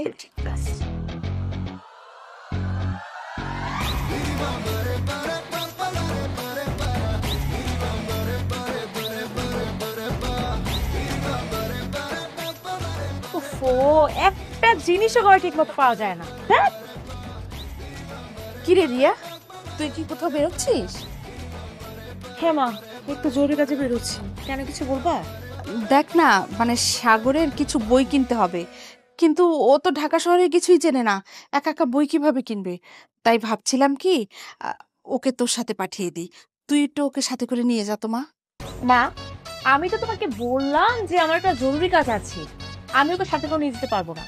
ও, একটা জিনিসও ঘরে ঠিক মতো পাওয়া যায় না। কিরে রিয়া, তুই কি কোথাও বেরোচ্ছিস? হ্যাঁ মা, একটু জরুরি কাজে বেরোচ্ছি। কেন, কিছু বলবা? দেখ না, মানে সাগরের কিছু বই কিনতে হবে, কিন্তু ও তো ঢাকা শহরে কিছুই চেনে না, একা একা বই কিভাবে কিনবে? তাই ভাবছিলাম কি ওকে তোর সাথে পাঠিয়ে দিই, তুই একটু ওকে সাথে করে নিয়ে যা তো মা। মা, আমি তো তোমাকে বললাম যে আমার একটা জরুরি কাজ আছে, আমি ওকে সাথে করে নিয়ে যেতে পারবো না।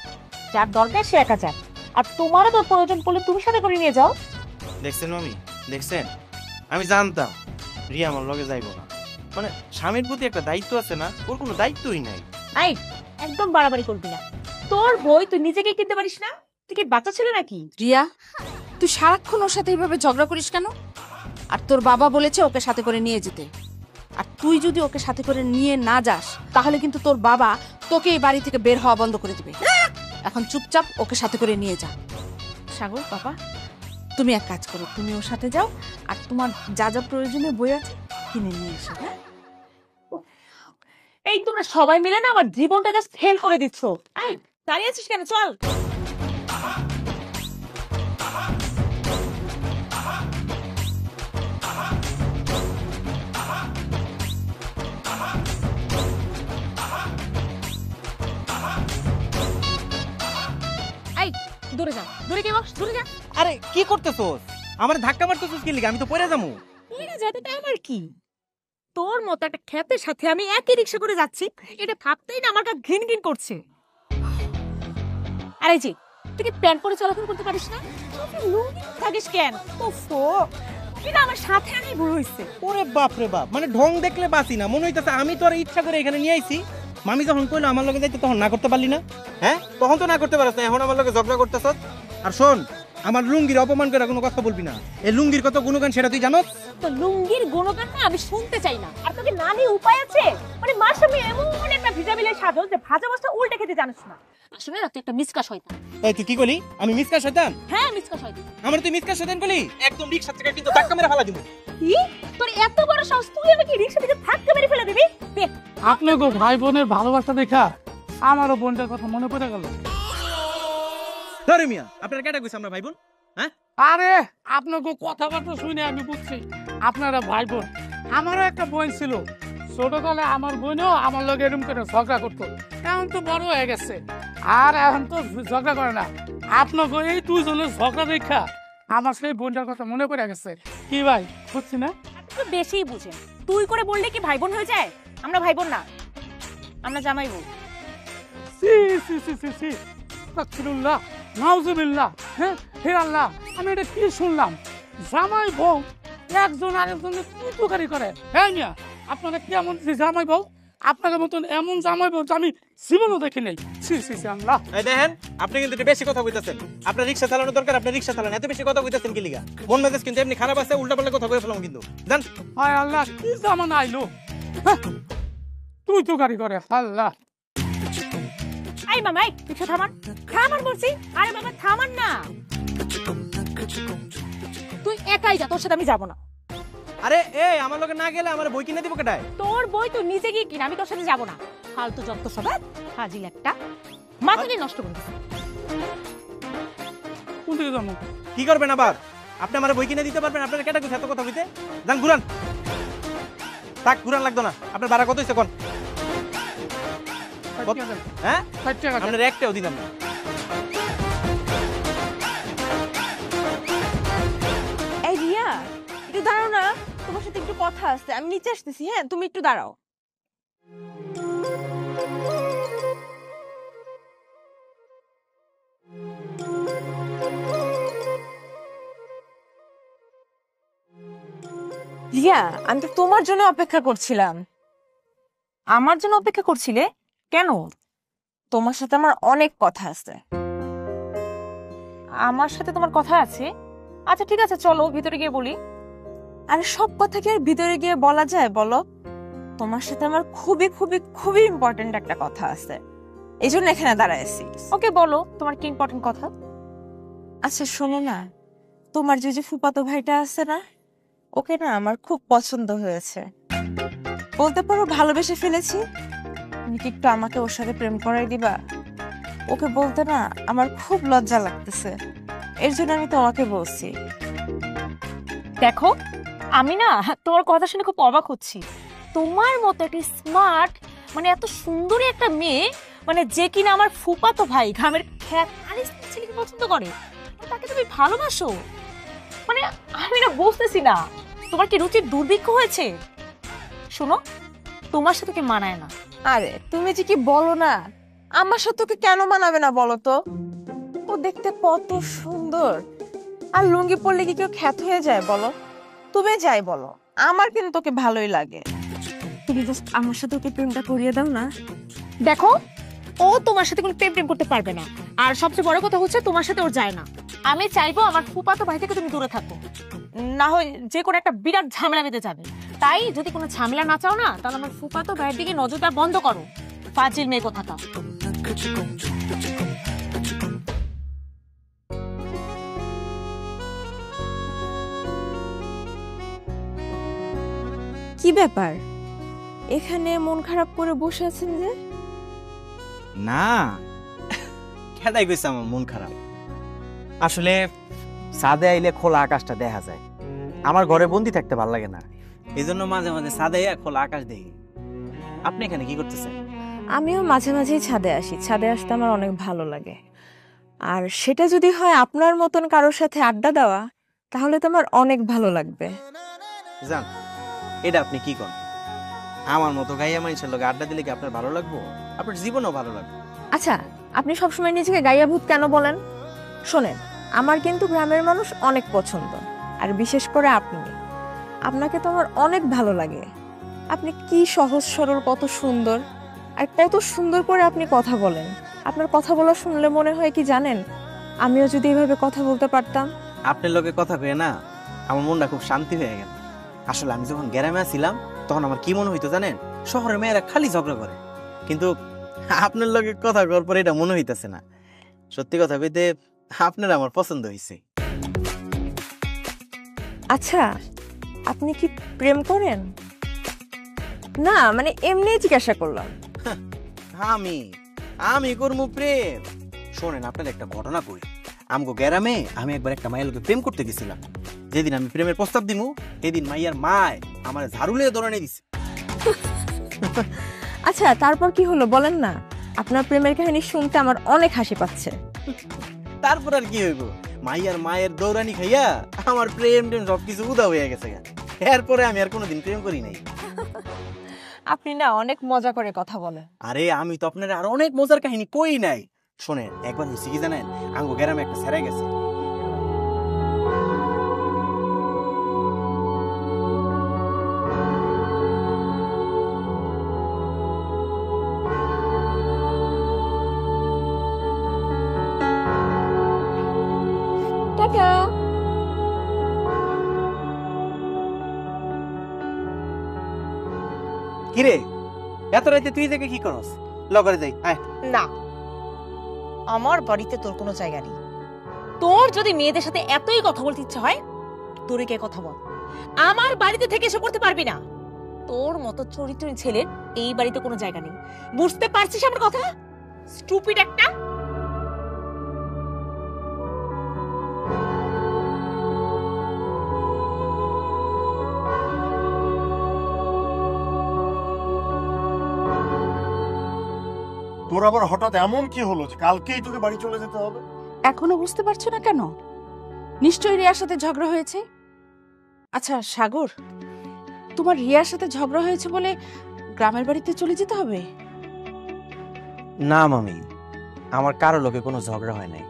যার দরকার সে একা যাক, আর তোমারও তো প্রয়োজন পড়লে তুমি সাথে করে নিয়ে যাও। দেখছেন মামি, দেখছেন, আমি জানতাম রিয়া আমার লগে যাইবো না। মানে স্বামীর প্রতি একটা দায়িত্ব আছে না, ওর কোনো দায়িত্বই নাই। আই, একদম বাড়াবাড়ি করবি না। তোর বই তুই নিজেকে কিনতে পারিস না? তুই কি বাচ্চা ছিল নাকি? রিয়া, তুই সারাক্ষণ ওর সাথে এইভাবে ঝগড়া করিস কেন? আর তোর বাবা বলেছে ওকে সাথে করে নিয়ে যেতে, আর তুই যদি ওকে সাথে করে নিয়ে না যাস তাহলে কিন্তু তোর বাবা তোকে এই বাড়ি থেকে বের হওয়া বন্ধ করে দিবে। এখন চুপচাপ ওকে সাথে করে নিয়ে যা। সাগর বাবা, তুমি এক কাজ করো, তুমি ওর সাথে যাও, আর তোমার যা যা প্রয়োজনীয় বই আছে কিনে নিয়ে এসো। হ্যাঁ, এই তোমরা সবাই মিলে না আমার জীবনটা জাস্ট ফেল করে দিচ্ছ। আই, দাঁড়িয়ে আছিস কেন? চল। এই, দূরে যা, দূরে কে বস, দূরে যা। আরে কি করতেছোস? আমার ধাক্কা মারতেছোস কি লিগে? আমি তো পড়ে যাবো। এরা যাতে আমার কি? তোর মতো একটা খ্যাতের সাথে আমি একই রিক্সা করে যাচ্ছি, এটা ভাবতেই না আমার গা ঘিন ঘিন করছে। আরে জি, তুই কি প্যান্ট পরে চলাফেরা করতে পারিস না? তুই লুঙ্গি থাকিস কেন? ওফো, এটা আমার সাথে আনাই ভুল হইছে। ওরে বাপ রে বাপ, মানে ঢং দেখলে বাঁচি না, মনে হইতেছে আমি তোর ইচ্ছা করে এখানে নিয়ে আইছি। মামি যখন কইলো আমার লগে যাইতে তখন না করতে পারলি না? হ্যাঁ, তখন তো না করতে পারছ না, এখন আমার লগে ঝগড়া করতেছস। আর শোন, আমার লুঙ্গির অপমান করে কোনো কথা বলবি না। এই লুঙ্গির কত গুণগান সেটা তুই জানো? তো লুঙ্গির গুণগান না আমি শুনতে চাই না। আর তোকে নানি উপায় আছে? মানে মার সামনে এমন একটা ভিজাবিলে সাজো যে ভাজা মাছটা উল্টে খেতে জানিস না। আসলে না তুই একটা মিসকা শয়তান। এই তুই কি বলি? আমি মিসকা শয়তান? হ্যাঁ মিসকা শয়তান। আমার তুই মিসকা শয়তান বলি? একদম রিকশা থেকে কিন্তু ধাক্কা মেরে ফেলা দিব। কি? তোর এত বড় সাহস, তুই আমাকে রিকশা থেকে ধাক্কা মেরে ফেলে দিবি? দেখ আপনাকে ভাই বোনের ভালোবাসা দেখা আমারও বোনটার কথা মনে পড়ে গেল। ধরে মিয়া, আপনার কেটা কইছে আমরা ভাই বোন? হ্যাঁ? আরে আপনাকে কথাবার্তা শুনে আমি বুঝছি আপনারা ভাই বোন। আমারও একটা বোন ছিল, ছোটকালে আমার বোনও আমার লগে এরকম করে ঝগড়া করতো। এখন তো বড় হয়ে গেছে আর এখন তো ঝগড়া করে না। আপনাকে এই দুজনের ঝগড়া দেখা আমার সেই বোনটার কথা মনে পড়ে গেছে। কি ভাই বুঝছি না? তুই বেশিই বুঝে। তুই করে বললে কি ভাই বোন হয়ে যায়? আমরা ভাই বোন না, আমরা জামাই বোন। সি সি সি সি সি আস্তাগফিরুল্লাহ, নাউজুবিল্লাহ। হ্যাঁ হে আল্লাহ, আমি এটা কি শুনলাম? জামাই বউ একজন আরেকজনের উপকারী করে। হ্যাঁ মিয়া, আপনারা কেমন জামাই বউ? আপনাদের মতন এমন জামাই বউ আমি জীবনও দেখি নাই। সি সি সি আল্লাহ। এই দেখেন, আপনি কিন্তু একটু বেশি কথা কইতাছেন। আপনার রিকশা চালানো দরকার, আপনি রিকশা চালান। এত বেশি কথা কইতাছেন কি লিগা? মন মেজাজ কিন্তু এমনি খারাপ আছে, উল্টাপাল্টা কথা কই ফেলাম কিন্তু। জান? হায় আল্লাহ, কি জামানা আইলো! হ্যাঁ, তুই তো গাড়ি করে আল্লাহ। আই মামাই, রিকশা থামান। থামান বলছি। আরে বাবা থামান না। তুই একাই যা, তোর সাথে আমি যাব না। আরে এই আমার লগে না গেলে আমার বই কিনে দিব কেটায়? তোর বই তুই নিজে গিয়ে কিনা, আমি তোর সাথে যাব না। ফালতু যত সব হাজিল একটা মাথাকে নষ্ট করে দিছে। কোন দিকে যাবো? কি করবেন আবার? আপনি আমার বই কিনে দিতে পারবেন? আপনার কেটা কইছে এত কথা কইতে? যান ঘুরান। তাক ঘুরান লাগতো না। আপনার ভাড়া কত হইছে কোন? হ্যাঁ? 60 টাকা। আপনার একটাও দিলাম না। এই রিয়া, একটু দাঁড়াও না, তোমার সাথে একটু কথা আছে। আমি নিচে আসতেছি। হ্যাঁ, তুমি একটু দাঁড়াও। রিয়া, আমি তো তোমার জন্য অপেক্ষা করছিলাম। আমার জন্য অপেক্ষা করছিলে কেন? তোমার সাথে আমার অনেক কথা আছে। আমার সাথে তোমার কথা আছে? আচ্ছা ঠিক আছে, চলো ভিতরে গিয়ে বলি। আর সব কথা কি আর ভিতরে গিয়ে বলা যায় বলো? তোমার সাথে আমার খুবই খুবই খুবই ইম্পর্টেন্ট একটা কথা আছে, এই জন্য এখানে দাঁড়ায় আছি। ওকে বলো, তোমার কি ইম্পর্টেন্ট কথা? আচ্ছা শোনো না, তোমার যে ফুফাতো ভাইটা আছে না, ওকে না আমার খুব পছন্দ হয়েছে। বলতে পারো ভালোবেসে ফেলেছি। তুমি কি একটু আমাকে ওর সাথে প্রেম করাই দিবা? ওকে বলতে না আমার খুব লজ্জা লাগতেছে, এর জন্য আমি তোমাকে বলছি। দেখো, আমি না তোমার কথা শুনে খুব অবাক হচ্ছি। তোমার মতো একটা স্মার্ট, মানে এত সুন্দরী একটা মেয়ে, মানে যে কিনা আমার ফুফাতো ভাই গ্রামের খ্যাত আনিস ছেলেকে পছন্দ করে, তাকে তুমি ভালোবাসো। মানে আমি না বুঝতেছি না, তোমার কি রুচির দুর্ভিক্ষ হয়েছে? শোনো, তোমার সাথে কি মানায় না। আরে তুমি যে কি বলো না, আমার সাথে ওকে কেন মানাবে না বলো তো? ও দেখতে কত সুন্দর, আর লুঙ্গি পরলে কি কেউ খ্যাত হয়ে যায় বলো? তুমি যাই বলো, আমার কিন্তু ওকে ভালোই লাগে। তুমি জাস্ট আমার সাথে ওকে প্রেমটা করিয়ে দাও না। দেখো, ও তোমার সাথে কোনো প্রেম প্রেম করতে পারবে না। আর সবচেয়ে বড় কথা হচ্ছে তোমার সাথে ওর যায় না। আমি চাইবো আমার ফুফাতো ভাই থেকে তুমি দূরে থাকো, না হয় যে কোনো একটা বিরাট ঝামেলা বেঁধে যাবে। তাই যদি কোনো ঝামেলা না চাও না, তাহলে আমার ফুফাতো ভাইয়ের দিকে নজরটা বন্ধ করো। ফাজিল মেয়ে কোথাটা। কি ব্যাপার, এখানে মন খারাপ করে বসে আছেন যে? না, খেদাই গেছে আমার মন খারাপ। আসলে ছাদে আইলে খোলা আকাশটা দেখা যায়, আমার ঘরে বন্দি থাকতে ভালো লাগে না, এই জন্য মাঝে মাঝে ছাদে খোলা আকাশ দেখি। আপনি এখানে কি করতেছেন? আমিও মাঝে মাঝেই ছাদে আসি, ছাদে আসতে আমার অনেক ভালো লাগে। আর সেটা যদি হয় আপনার মতন কারোর সাথে আড্ডা দেওয়া, তাহলে তো আমার অনেক ভালো লাগবে। জান, এটা আপনি কি করেন? আমার মতো গাইয়া মানুষের লোক আড্ডা দিলে কি আপনার ভালো লাগবো? আপনার জীবনও ভালো লাগবে। আচ্ছা, আপনি সবসময় নিজেকে গাইয়া ভূত কেন বলেন? শোনেন, আমার কিন্তু গ্রামের মানুষ অনেক পছন্দ, আর বিশেষ করে আপনি। আপনাকে তো আমার অনেক ভালো লাগে। আপনি কি সহজ সরল, কত সুন্দর, আর কত সুন্দর করে আপনি কথা বলেন। আপনার কথা বলা শুনলে মনে হয় কি জানেন, আমিও যদি এভাবে কথা বলতে পারতাম। আপনার লোকে কথা কয়ে না আমার মনটা খুব শান্তি হয়ে গেল। আসলে আমি যখন গ্রামে ছিলাম তখন আমার কি মনে হইতো জানেন, শহরের মেয়েরা খালি ঝগড়া করে, কিন্তু আপনার লোকে কথা করার পরে এটা মনে হইতেছে না। সত্যি কথা কইতে আপনার আমার পছন্দ হয়েছে। আচ্ছা, আপনি কি প্রেম করেন? না মানে এমনি জিজ্ঞাসা করলাম। আমি করবো প্রেম? শোনেন, আপনার একটা ঘটনা কই। আমগো গ্রামে আমি একবার একটা মাইয়ের লোকে প্রেম করতে গেছিলাম। যেদিন আমি প্রেমের প্রস্তাব দিমু সেদিন মাইয়ার মায় আমার ঝাড়ুলে দৌড়ানি দিছে। আচ্ছা, তারপর কি হলো বলেন না? আপনার প্রেমের কাহিনী শুনতে আমার অনেক হাসি পাচ্ছে। তারপর আর কি হইব, মাইয়ার মায়ের দৌড়ানি খাইয়া আমার প্রেম টেম সবকিছু উদা হয়ে গেছে। এরপরে আমি আর কোনোদিন প্রেম করি নাই। আপনি না অনেক মজা করে কথা বলেন। আরে আমি তো আপনার আর অনেক মজার কাহিনী কই নাই। শোনেন, একবার হয়েছে কি জানেন, আঙ্গো গ্রামে একটা ছেড়ে গেছে। টাটা। কিরে, এত রাতে তুই দেখে কি করস? লগরে যাই আয়। না, আমার বাড়িতে তোর কোনো জায়গা নেই। তোর যদি মেয়েদের সাথে এতই কথা বলতে ইচ্ছা হয়, তোরে কে কথা বল, আমার বাড়িতে থেকে এসে করতে পারবি না। তোর মতো চরিত্রহীন ছেলের এই বাড়িতে কোনো জায়গা নেই। বুঝতে পারছিস আমার কথা? স্টুপিড একটা। তোর আবার হঠাৎ এমন কি হলো যে কালকেই তোকে বাড়ি চলে যেতে হবে? এখনো বুঝতে পারছো না কেন? নিশ্চয়ই রিয়ার সাথে ঝগড়া হয়েছে। আচ্ছা সাগর, তোমার রিয়ার সাথে ঝগড়া হয়েছে বলে গ্রামের বাড়িতে চলে যেতে হবে? না মামি, আমার কারো লোকে কোনো ঝগড়া হয় নাই।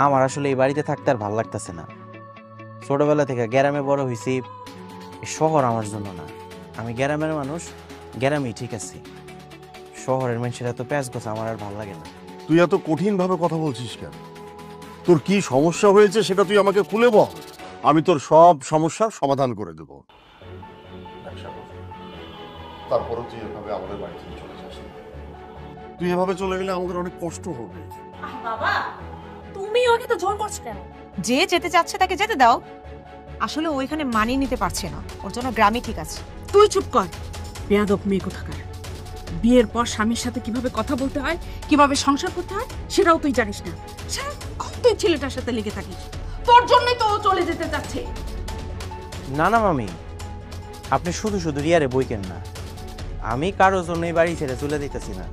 আমার আসলে এই বাড়িতে থাকতে আর ভালো লাগতেছে না। ছোটবেলা থেকে গ্রামে বড় হয়েছি, শহর আমার জন্য না। আমি গ্রামের মানুষ, গ্রামেই ঠিক আছে। শহরের মানুষেরা তো প্যাঁচ গোছা আমার আর ভালো লাগে না। তুই এত কঠিন ভাবে কথা বলছিস কেন? তোর কি সমস্যা হয়েছে সেটা তুই আমাকে খুলে বল, আমি তোর সব সমস্যার সমাধান করে দেব। তারপরে তুই এভাবে আমাদের বাড়ি থেকে চলে যাস। তুই এভাবে চলে গেলে আমাদের অনেক কষ্ট হবে। বাবা, তুমি ওকে তো জোর করছো কেন? যে যেতে চাচ্ছে তাকে যেতে দাও। আসলে ওইখানে মানিয়ে নিতে পারছে না, ওর জন্য গ্রামে ঠিক আছে। তুই চুপ কর, বেয়াদব মেয়ে কোথাকার। বিয়ের পর স্বামীর সাথে কিভাবে কথা বলতে হয়, কিভাবে সংসার করতে হয় সেটাও তুই জানিস না। সারাক্ষণ তুই ছেলেটার সাথে লেগে থাকিস। তোর জন্যই তো ও চলে যেতে চাচ্ছে। না না মামি, আপনি শুধু শুধু রিয়ারে বইকেন না। আমি কারোর জন্য এই বাড়ি ছেড়ে চলে যাইতেছি না,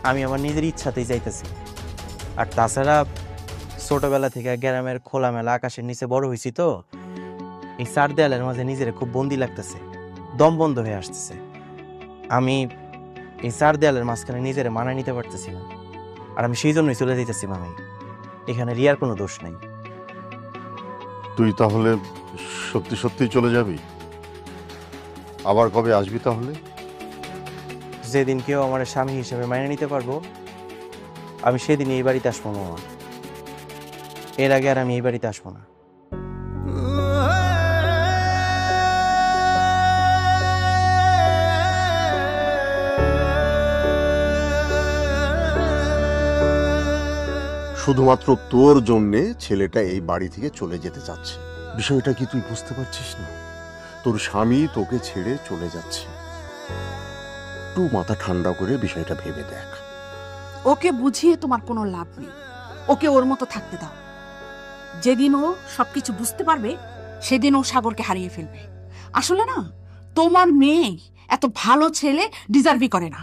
আমি আমার নিজের ইচ্ছাতেই যাইতেছি। আর তাছাড়া ছোটবেলা থেকে গ্রামের খোলামেলা আকাশের নিচে বড় হয়েছি, তো এই চার দেয়ালের মাঝে নিজের খুব বন্দি লাগতেছে, দম বন্ধ হয়ে আসতেছে। আমি এই চার দেয়ালের মাঝখানে নিজের মানায় নিতে পারতেছি না, আর আমি সেই জন্যই চলে যাইতেছি মামি। এখানে রিয়ার কোনো দোষ নাই। তুই তাহলে সত্যি সত্যি চলে যাবি? আবার কবে আসবি তাহলে? যেদিন কেউ আমার স্বামী হিসেবে মানিয়ে নিতে পারবো, আমি সেদিন এই বাড়িতে আসবো মামা। এর আগে আর আমি এই বাড়িতে আসবো না। শুধুমাত্র তোর জন্যে ছেলেটা এই বাড়ি থেকে চলে যেতে চাচ্ছে। বিষয়টা কি তুই বুঝতে পারছিস না? তোর স্বামী তোকে ছেড়ে চলে যাচ্ছে। একটু মাথা ঠান্ডা করে বিষয়টা ভেবে দেখ। ওকে বুঝিয়ে তোমার কোনো লাভ নেই, ওকে ওর মতো থাকতে দাও। যেদিন ও সবকিছু বুঝতে পারবে সেদিন ও সাগরকে হারিয়ে ফেলবে। আসলে না, তোমার মেয়ে এত ভালো ছেলে ডিজার্ভই করে না।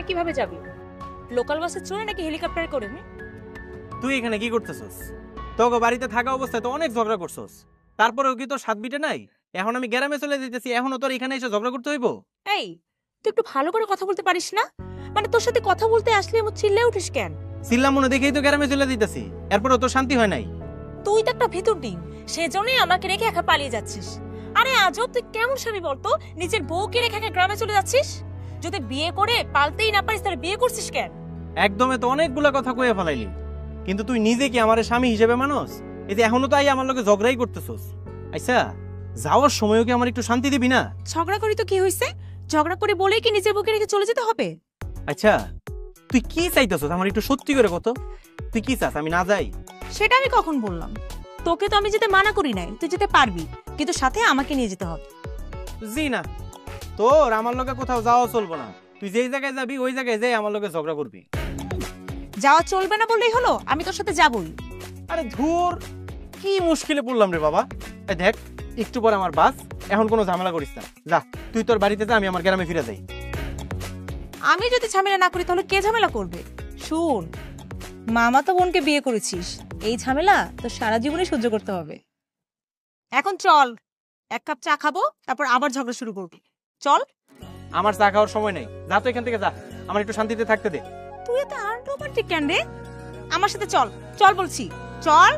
কিভাবে যাবি? লোকাল বাসে চড়ে নাকি হেলিকপ্টারে করে? তুই এখানে কি করতেছস? তোকে বাড়িতে থাকা অবস্থায় তো অনেক ঝগড়া করছস, তারপরেও কি তোর সাত বিটে নাই? এখন আমি গ্রামে চলে যেতেছি, এখনো তোর এখানে এসে ঝগড়া করতে হইব? এই তুই একটু ভালো করে কথা বলতে পারিস না? মানে তোর সাথে কথা বলতে আসলে এমন চিল্লে উঠিস কেন? চিল্লা মনে দেখেই তো গ্রামে চলে যেতেছি, এরপরেও তোর শান্তি হয় নাই? তুই তো একটা ভেতর ডিম, সেজন্যই আমাকে রেখে একা পালিয়ে যাচ্ছিস। আরে আজব, তুই কেমন স্বামী বলতো? নিজের বউকে রেখে একা গ্রামে চলে যাচ্ছিস। যদি বিয়ে করে পালতেই না পারিস তাহলে বিয়ে করছিস কেন? একদমে তো অনেকগুলা কথা কয়ে ফেলাইলি, কিন্তু তুই নিজে কি আমার স্বামী হিসেবে মানুষ? এই যে এখনো তাই আমার লগে ঝগড়াই করতেছস। আচ্ছা, যাওয়ার সময়ও কি আমার একটু শান্তি দিবি না? ঝগড়া করি তো কি হইছে? ঝগড়া করে বলেই কি নিজের বউকে রেখে চলে যেতে হবে? আচ্ছা, তুই কি চাইতেছস আমার একটু সত্যি করে কত? তুই কি চাস আমি না যাই? সেটা আমি কখন বললাম? তোকে তো আমি যেতে মানা করি নাই, তুই যেতে পারবি, কিন্তু সাথে আমাকে নিয়ে যেতে হবে। জি না, তোর আমার লগে কোথাও যাওয়া চলবো না। তুই যেই জায়গায় যাবি ওই জায়গায় যাই আমার লগে ঝগড়া করবি। যাওয়া চলবে না বললেই হলো, আমি তোর সাথে যাবই। আরে ধুর, কি মুশকিলে পড়লাম রে বাবা। এই দেখ, একটু পর আমার বাস, এখন কোনো ঝামেলা করিস না। যা তুই তোর বাড়িতে যা, আমি আমার গ্রামে ফিরে যাই। আমি যদি ঝামেলা না করি তাহলে কে ঝামেলা করবে? শুন, মামা তো বোনকে বিয়ে করেছিস, এই ঝামেলা তো সারা জীবনই সহ্য করতে হবে। এখন চল, এক কাপ চা খাবো, তারপর আবার ঝগড়া শুরু করবি। চল। আমার চা খাওয়ার সময় নেই, যা তো এখান থেকে যা, আমার একটু শান্তিতে থাকতে দে। তুই এত আনরোমান্টিক কেন রে? আমার সাথে চল, চল বলছি, চল।